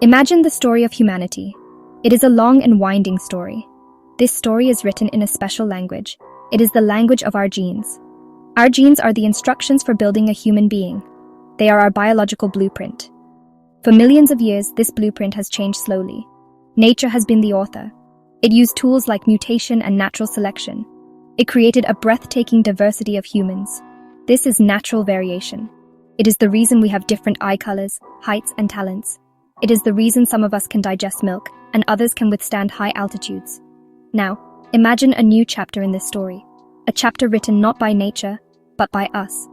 Imagine the story of humanity. It is a long and winding story. This story is written in a special language. It is the language of our genes. Our genes are the instructions for building a human being. They are our biological blueprint. For millions of years, this blueprint has changed slowly. Nature has been the author. It used tools like mutation and natural selection. It created a breathtaking diversity of humans. This is natural variation. It is the reason we have different eye colors, heights, and talents. It is the reason some of us can digest milk and others can withstand high altitudes. Now, imagine a new chapter in this story. A chapter written not by nature, but by us.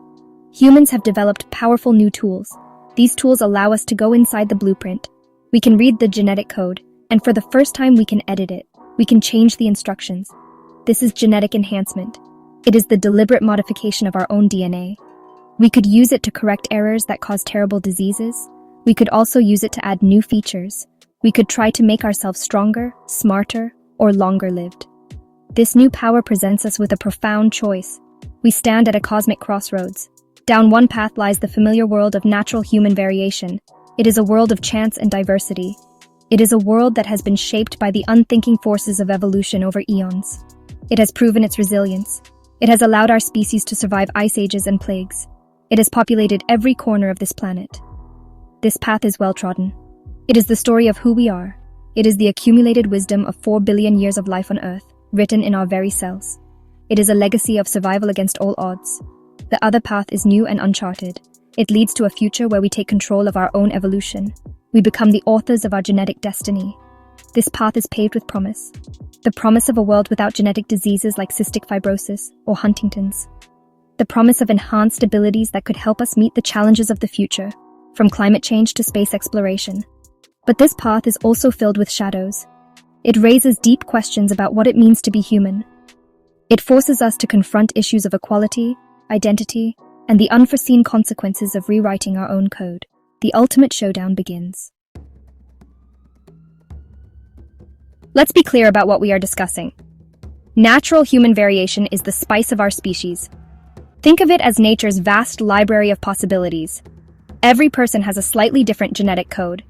Humans have developed powerful new tools. These tools allow us to go inside the blueprint. We can read the genetic code, and for the first time we can edit it. We can change the instructions. This is genetic enhancement. It is the deliberate modification of our own DNA. We could use it to correct errors that cause terrible diseases. We could also use it to add new features. We could try to make ourselves stronger, smarter, or longer-lived. This new power presents us with a profound choice. We stand at a cosmic crossroads. Down one path lies the familiar world of natural human variation. It is a world of chance and diversity. It is a world that has been shaped by the unthinking forces of evolution over eons. It has proven its resilience. It has allowed our species to survive ice ages and plagues. It has populated every corner of this planet. This path is well-trodden. It is the story of who we are. It is the accumulated wisdom of 4 billion years of life on Earth, written in our very cells. It is a legacy of survival against all odds. The other path is new and uncharted. It leads to a future where we take control of our own evolution. We become the authors of our genetic destiny. This path is paved with promise. The promise of a world without genetic diseases like cystic fibrosis or Huntington's. The promise of enhanced abilities that could help us meet the challenges of the future, from climate change to space exploration. But this path is also filled with shadows. It raises deep questions about what it means to be human. It forces us to confront issues of equality, identity, and the unforeseen consequences of rewriting our own code. The ultimate showdown begins. Let's be clear about what we are discussing. Natural human variation is the spice of our species. Think of it as nature's vast library of possibilities. Every person has a slightly different genetic code.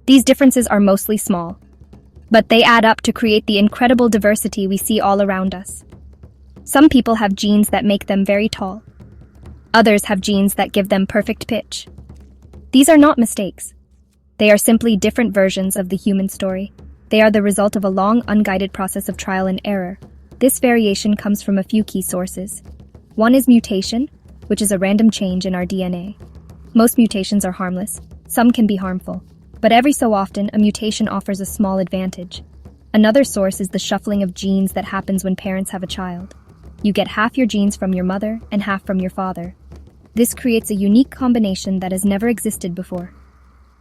These differences are mostly small, but they add up to create the incredible diversity we see all around us. Some people have genes that make them very tall. Others have genes that give them perfect pitch. These are not mistakes. They are simply different versions of the human story. They are the result of a long, unguided process of trial and error. This variation comes from a few key sources. One is mutation, which is a random change in our DNA. Most mutations are harmless. Some can be harmful. But every so often, a mutation offers a small advantage. Another source is the shuffling of genes that happens when parents have a child. You get half your genes from your mother and half from your father. This creates a unique combination that has never existed before.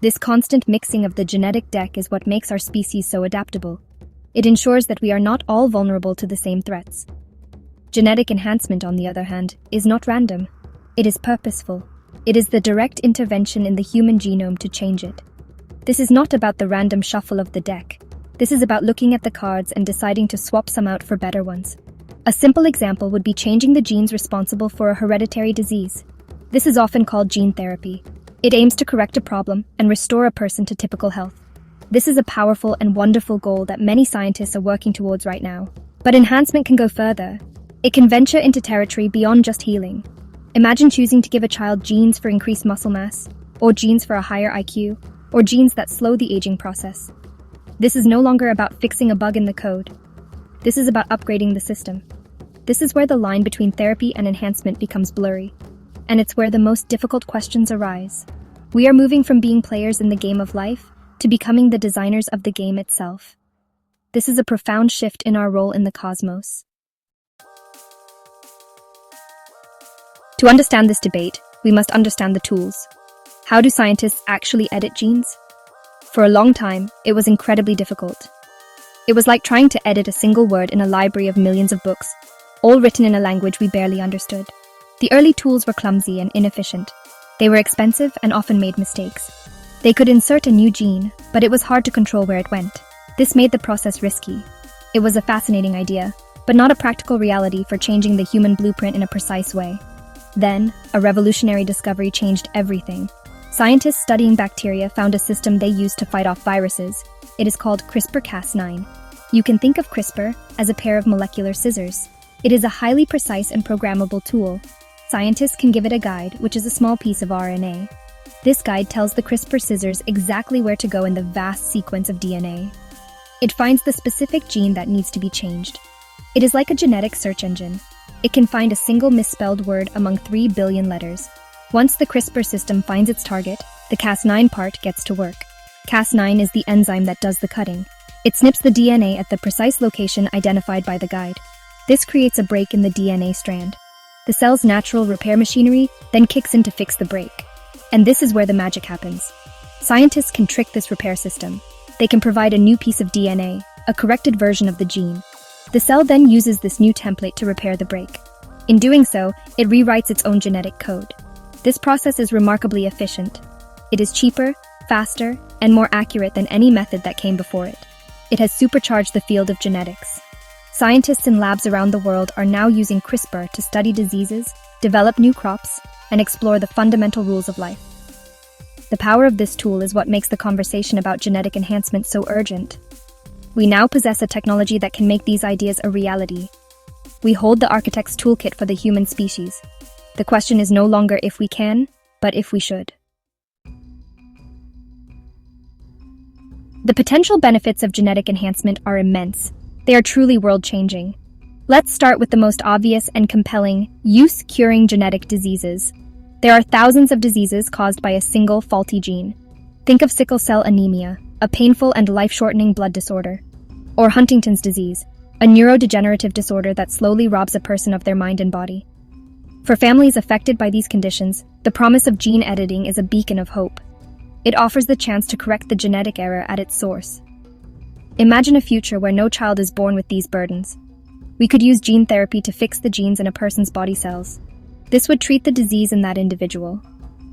This constant mixing of the genetic deck is what makes our species so adaptable. It ensures that we are not all vulnerable to the same threats. Genetic enhancement, on the other hand, is not random. It is purposeful. It is the direct intervention in the human genome to change it. This is not about the random shuffle of the deck. This is about looking at the cards and deciding to swap some out for better ones. A simple example would be changing the genes responsible for a hereditary disease. This is often called gene therapy. It aims to correct a problem and restore a person to typical health. This is a powerful and wonderful goal that many scientists are working towards right now. But enhancement can go further. It can venture into territory beyond just healing. Imagine choosing to give a child genes for increased muscle mass, or genes for a higher IQ, or genes that slow the aging process. This is no longer about fixing a bug in the code. This is about upgrading the system. This is where the line between therapy and enhancement becomes blurry. And it's where the most difficult questions arise. We are moving from being players in the game of life to becoming the designers of the game itself. This is a profound shift in our role in the cosmos. To understand this debate, we must understand the tools. How do scientists actually edit genes? For a long time, it was incredibly difficult. It was like trying to edit a single word in a library of millions of books, all written in a language we barely understood. The early tools were clumsy and inefficient. They were expensive and often made mistakes. They could insert a new gene, but it was hard to control where it went. This made the process risky. It was a fascinating idea, but not a practical reality for changing the human blueprint in a precise way. Then, a revolutionary discovery changed everything. Scientists studying bacteria found a system they use to fight off viruses. It is called CRISPR-Cas9. You can think of CRISPR as a pair of molecular scissors. It is a highly precise and programmable tool. Scientists can give it a guide, which is a small piece of RNA. This guide tells the CRISPR scissors exactly where to go in the vast sequence of DNA. It finds the specific gene that needs to be changed. It is like a genetic search engine. It can find a single misspelled word among 3 billion letters. Once the CRISPR system finds its target, the Cas9 part gets to work. Cas9 is the enzyme that does the cutting. It snips the DNA at the precise location identified by the guide. This creates a break in the DNA strand. The cell's natural repair machinery then kicks in to fix the break. And this is where the magic happens. Scientists can trick this repair system. They can provide a new piece of DNA, a corrected version of the gene. The cell then uses this new template to repair the break. In doing so, it rewrites its own genetic code. This process is remarkably efficient. It is cheaper, faster, and more accurate than any method that came before it. It has supercharged the field of genetics. Scientists in labs around the world are now using CRISPR to study diseases, develop new crops, and explore the fundamental rules of life. The power of this tool is what makes the conversation about genetic enhancement so urgent. We now possess a technology that can make these ideas a reality. We hold the architect's toolkit for the human species. The question is no longer if we can, but if we should. The potential benefits of genetic enhancement are immense. They are truly world-changing. Let's start with the most obvious and compelling: use curing genetic diseases. There are thousands of diseases caused by a single faulty gene. Think of sickle cell anemia, a painful and life-shortening blood disorder, or Huntington's disease, a neurodegenerative disorder that slowly robs a person of their mind and body. For families affected by these conditions, the promise of gene editing is a beacon of hope. It offers the chance to correct the genetic error at its source. Imagine a future where no child is born with these burdens. We could use gene therapy to fix the genes in a person's body cells. This would treat the disease in that individual.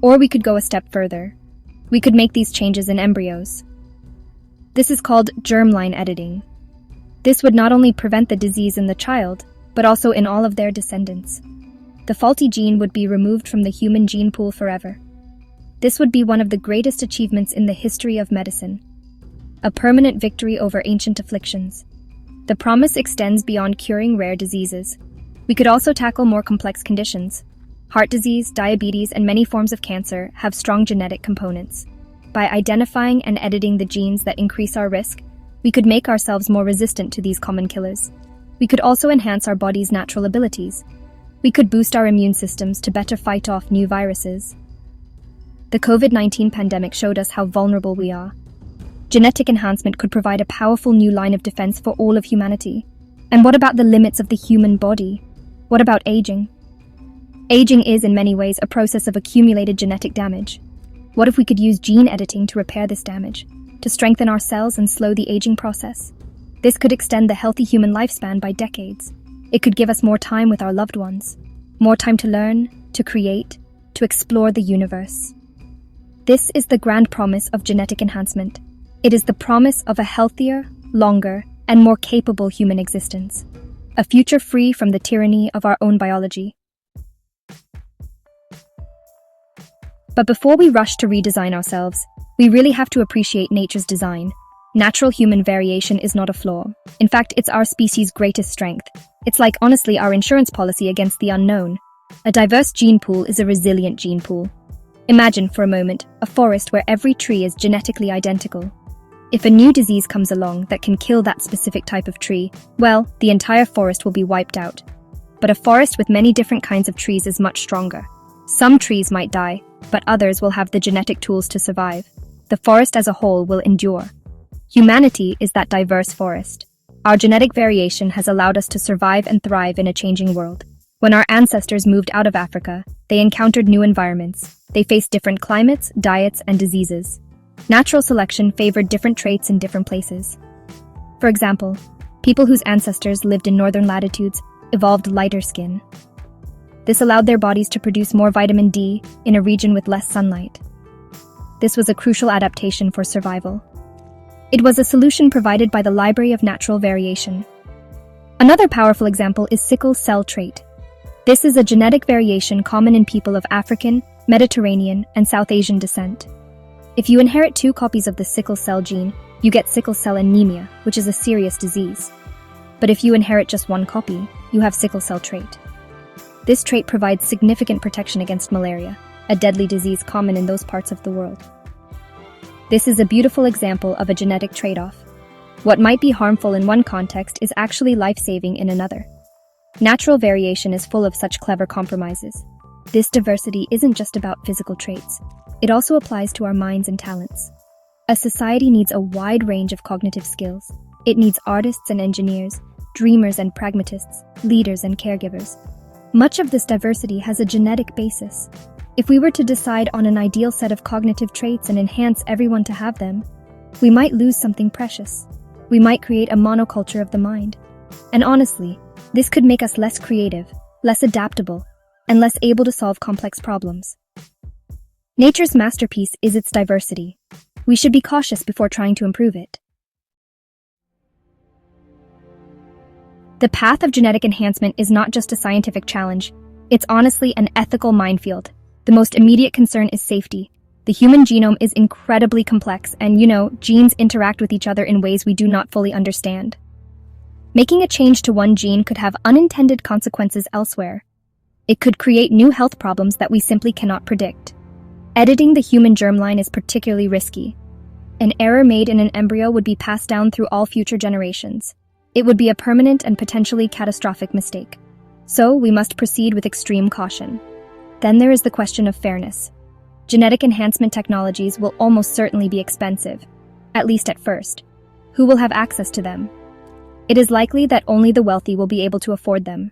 Or we could go a step further. We could make these changes in embryos. This is called germline editing. This would not only prevent the disease in the child, but also in all of their descendants. The faulty gene would be removed from the human gene pool forever. This would be one of the greatest achievements in the history of medicine. A permanent victory over ancient afflictions. The promise extends beyond curing rare diseases. We could also tackle more complex conditions. Heart disease, diabetes, and many forms of cancer have strong genetic components. By identifying and editing the genes that increase our risk, we could make ourselves more resistant to these common killers. We could also enhance our body's natural abilities. We could boost our immune systems to better fight off new viruses. The COVID-19 pandemic showed us how vulnerable we are. Genetic enhancement could provide a powerful new line of defense for all of humanity. And what about the limits of the human body? What about aging? Aging is, in many ways, a process of accumulated genetic damage. What if we could use gene editing to repair this damage, to strengthen our cells and slow the aging process? This could extend the healthy human lifespan by decades. It could give us more time with our loved ones, more time to learn, to create, to explore the universe. This is the grand promise of genetic enhancement. It is the promise of a healthier, longer, and more capable human existence. A future free from the tyranny of our own biology. But before we rush to redesign ourselves, we really have to appreciate nature's design. Natural human variation is not a flaw. In fact, it's our species' greatest strength. It's like, honestly, our insurance policy against the unknown. A diverse gene pool is a resilient gene pool. Imagine, for a moment, a forest where every tree is genetically identical. If a new disease comes along that can kill that specific type of tree, well, the entire forest will be wiped out. But a forest with many different kinds of trees is much stronger. Some trees might die, but others will have the genetic tools to survive. The forest as a whole will endure. Humanity is that diverse forest. Our genetic variation has allowed us to survive and thrive in a changing world. When our ancestors moved out of Africa, they encountered new environments. They faced different climates, diets, and diseases. Natural selection favored different traits in different places. For example, people whose ancestors lived in northern latitudes evolved lighter skin. This allowed their bodies to produce more vitamin D in a region with less sunlight. This was a crucial adaptation for survival. It was a solution provided by the Library of Natural Variation. Another powerful example is sickle cell trait. This is a genetic variation common in people of African, Mediterranean, and South Asian descent. If you inherit 2 copies of the sickle cell gene, you get sickle cell anemia, which is a serious disease. But if you inherit just 1 copy, you have sickle cell trait. This trait provides significant protection against malaria, a deadly disease common in those parts of the world. This is a beautiful example of a genetic trade-off. What might be harmful in one context is actually life-saving in another. Natural variation is full of such clever compromises. This diversity isn't just about physical traits. It also applies to our minds and talents. A society needs a wide range of cognitive skills. It needs artists and engineers, dreamers and pragmatists, leaders and caregivers. Much of this diversity has a genetic basis. If we were to decide on an ideal set of cognitive traits and enhance everyone to have them, we might lose something precious. We might create a monoculture of the mind. And honestly, this could make us less creative, less adaptable, and less able to solve complex problems. Nature's masterpiece is its diversity. We should be cautious before trying to improve it. The path of genetic enhancement is not just a scientific challenge, it's honestly an ethical minefield. The most immediate concern is safety. The human genome is incredibly complex, and genes interact with each other in ways we do not fully understand. Making a change to one gene could have unintended consequences elsewhere. It could create new health problems that we simply cannot predict. Editing the human germline is particularly risky. An error made in an embryo would be passed down through all future generations. It would be a permanent and potentially catastrophic mistake. So, we must proceed with extreme caution. Then there is the question of fairness. Genetic enhancement technologies will almost certainly be expensive, at least at first. Who will have access to them? It is likely that only the wealthy will be able to afford them.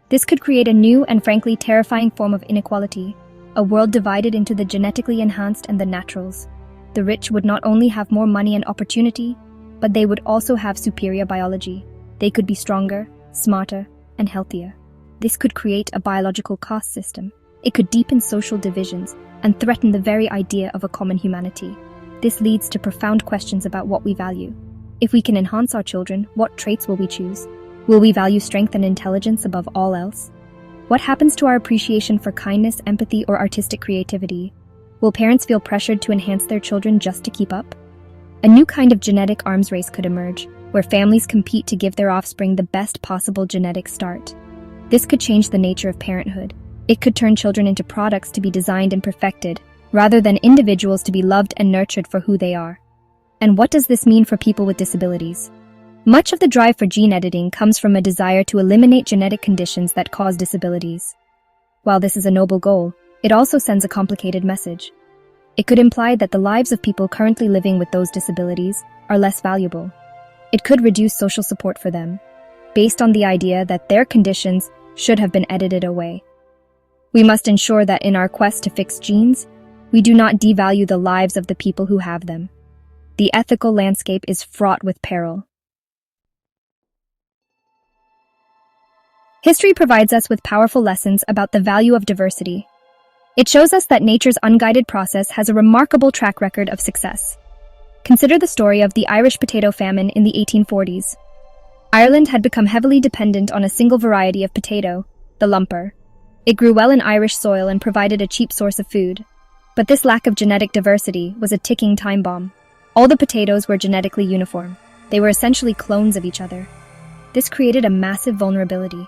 This could create a new and frankly terrifying form of inequality, a world divided into the genetically enhanced and the naturals. The rich would not only have more money and opportunity, but they would also have superior biology. They could be stronger, smarter, and healthier. This could create a biological caste system. It could deepen social divisions and threaten the very idea of a common humanity. This leads to profound questions about what we value. If we can enhance our children, what traits will we choose? Will we value strength and intelligence above all else? What happens to our appreciation for kindness, empathy, or artistic creativity? Will parents feel pressured to enhance their children just to keep up? A new kind of genetic arms race could emerge, where families compete to give their offspring the best possible genetic start. This could change the nature of parenthood. It could turn children into products to be designed and perfected, rather than individuals to be loved and nurtured for who they are. And what does this mean for people with disabilities? Much of the drive for gene editing comes from a desire to eliminate genetic conditions that cause disabilities. While this is a noble goal, it also sends a complicated message. It could imply that the lives of people currently living with those disabilities are less valuable. It could reduce social support for them, based on the idea that their conditions should have been edited away. We must ensure that in our quest to fix genes, we do not devalue the lives of the people who have them. The ethical landscape is fraught with peril. History provides us with powerful lessons about the value of diversity. It shows us that nature's unguided process has a remarkable track record of success. Consider the story of the Irish potato famine in the 1840s. Ireland had become heavily dependent on a single variety of potato, the lumper. It grew well in Irish soil and provided a cheap source of food. But this lack of genetic diversity was a ticking time bomb. All the potatoes were genetically uniform. They were essentially clones of each other. This created a massive vulnerability.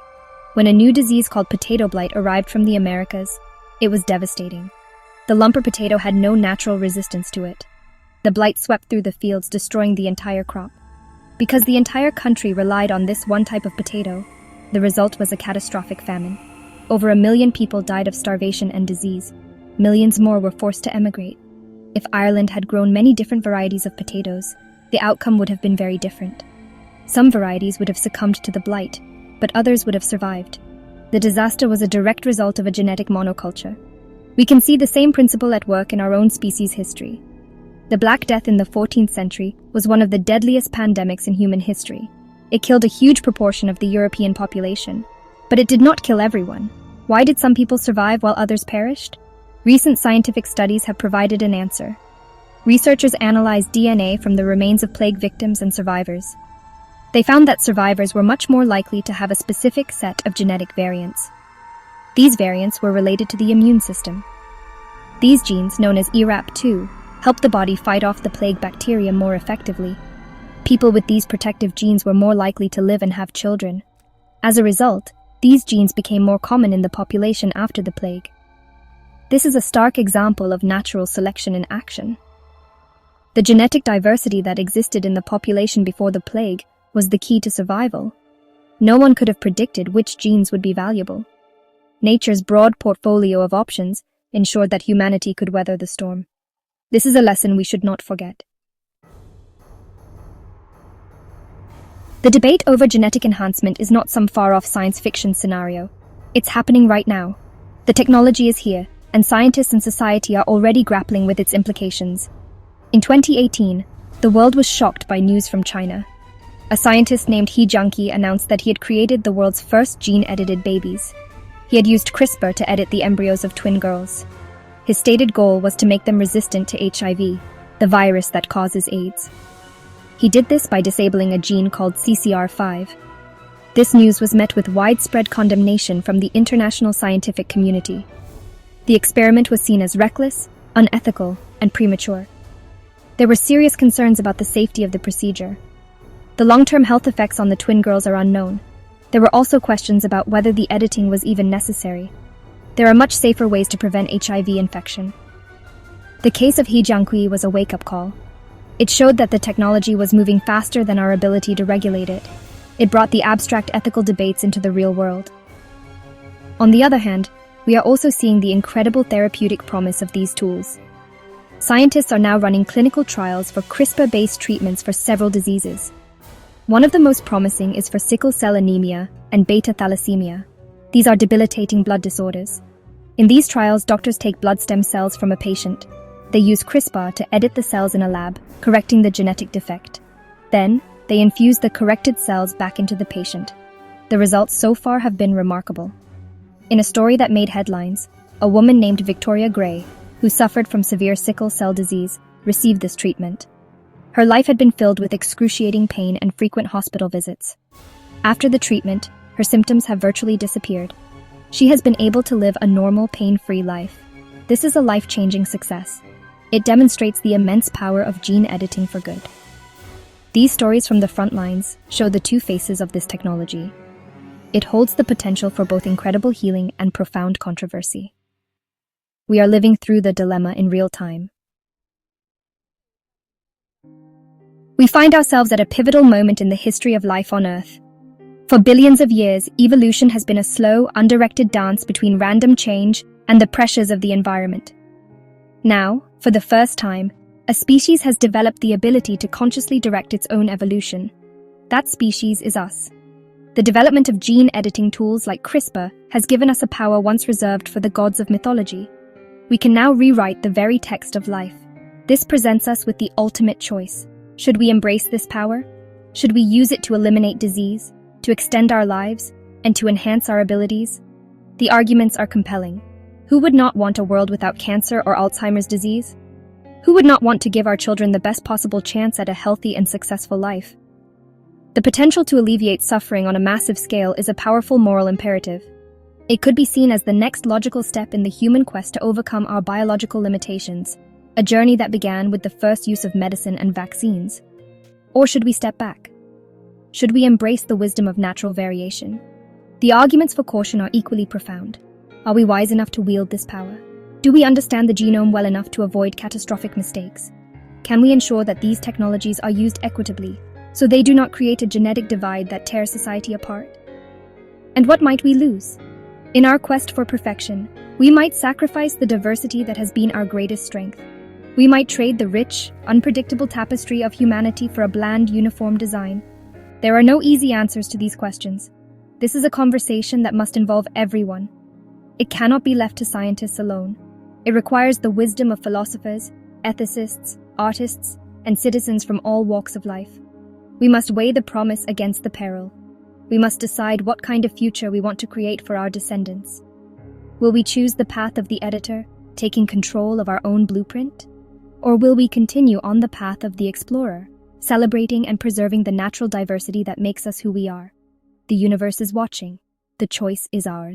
When a new disease called potato blight arrived from the Americas, it was devastating. The lumper potato had no natural resistance to it. The blight swept through the fields, destroying the entire crop. Because the entire country relied on this one type of potato, the result was a catastrophic famine. Over 1 million people died of starvation and disease. Millions more were forced to emigrate. If Ireland had grown many different varieties of potatoes, the outcome would have been very different. Some varieties would have succumbed to the blight, but others would have survived. The disaster was a direct result of a genetic monoculture. We can see the same principle at work in our own species' history. The Black Death in the 14th century was one of the deadliest pandemics in human history. It killed a huge proportion of the European population. But it did not kill everyone. Why did some people survive while others perished? Recent scientific studies have provided an answer. Researchers analyzed DNA from the remains of plague victims and survivors. They found that survivors were much more likely to have a specific set of genetic variants. These variants were related to the immune system. These genes, known as ERAP2, help the body fight off the plague bacteria more effectively. People with these protective genes were more likely to live and have children. As a result, these genes became more common in the population after the plague. This is a stark example of natural selection in action. The genetic diversity that existed in the population before the plague was the key to survival. No one could have predicted which genes would be valuable. Nature's broad portfolio of options ensured that humanity could weather the storm. This is a lesson we should not forget. The debate over genetic enhancement is not some far-off science fiction scenario. It's happening right now. The technology is here, and scientists and society are already grappling with its implications. In 2018, the world was shocked by news from China. A scientist named He Jiankui announced that he had created the world's first gene-edited babies. He had used CRISPR to edit the embryos of twin girls. His stated goal was to make them resistant to HIV, the virus that causes AIDS. He did this by disabling a gene called CCR5. This news was met with widespread condemnation from the international scientific community. The experiment was seen as reckless, unethical, and premature. There were serious concerns about the safety of the procedure. The long-term health effects on the twin girls are unknown. There were also questions about whether the editing was even necessary. There are much safer ways to prevent HIV infection. The case of He Jiankui was a wake-up call. It showed that the technology was moving faster than our ability to regulate it. It brought the abstract ethical debates into the real world. On the other hand, we are also seeing the incredible therapeutic promise of these tools. Scientists are now running clinical trials for CRISPR-based treatments for several diseases. One of the most promising is for sickle cell anemia and beta thalassemia. These are debilitating blood disorders. In these trials, doctors take blood stem cells from a patient. They use CRISPR to edit the cells in a lab, correcting the genetic defect. Then, they infuse the corrected cells back into the patient. The results so far have been remarkable. In a story that made headlines, a woman named Victoria Gray, who suffered from severe sickle cell disease, received this treatment. Her life had been filled with excruciating pain and frequent hospital visits. After the treatment, her symptoms have virtually disappeared. She has been able to live a normal, pain-free life. This is a life-changing success. It demonstrates the immense power of gene editing for good. These stories from the front lines show the two faces of this technology. It holds the potential for both incredible healing and profound controversy. We are living through the dilemma in real time. We find ourselves at a pivotal moment in the history of life on Earth. For billions of years, evolution has been a slow, undirected dance between random change and the pressures of the environment. Now, for the first time, a species has developed the ability to consciously direct its own evolution. That species is us. The development of gene editing tools like CRISPR has given us a power once reserved for the gods of mythology. We can now rewrite the very text of life. This presents us with the ultimate choice. Should we embrace this power? Should we use it to eliminate disease, to extend our lives, and to enhance our abilities? The arguments are compelling. Who would not want a world without cancer or Alzheimer's disease? Who would not want to give our children the best possible chance at a healthy and successful life? The potential to alleviate suffering on a massive scale is a powerful moral imperative. It could be seen as the next logical step in the human quest to overcome our biological limitations, a journey that began with the first use of medicine and vaccines. Or should we step back? Should we embrace the wisdom of natural variation? The arguments for caution are equally profound. Are we wise enough to wield this power? Do we understand the genome well enough to avoid catastrophic mistakes? Can we ensure that these technologies are used equitably, so they do not create a genetic divide that tears society apart? And what might we lose? In our quest for perfection, we might sacrifice the diversity that has been our greatest strength. We might trade the rich, unpredictable tapestry of humanity for a bland, uniform design. There are no easy answers to these questions. This is a conversation that must involve everyone. It cannot be left to scientists alone. It requires the wisdom of philosophers, ethicists, artists, and citizens from all walks of life. We must weigh the promise against the peril. We must decide what kind of future we want to create for our descendants. Will we choose the path of the editor, taking control of our own blueprint? Or will we continue on the path of the explorer, celebrating and preserving the natural diversity that makes us who we are? The universe is watching. The choice is ours.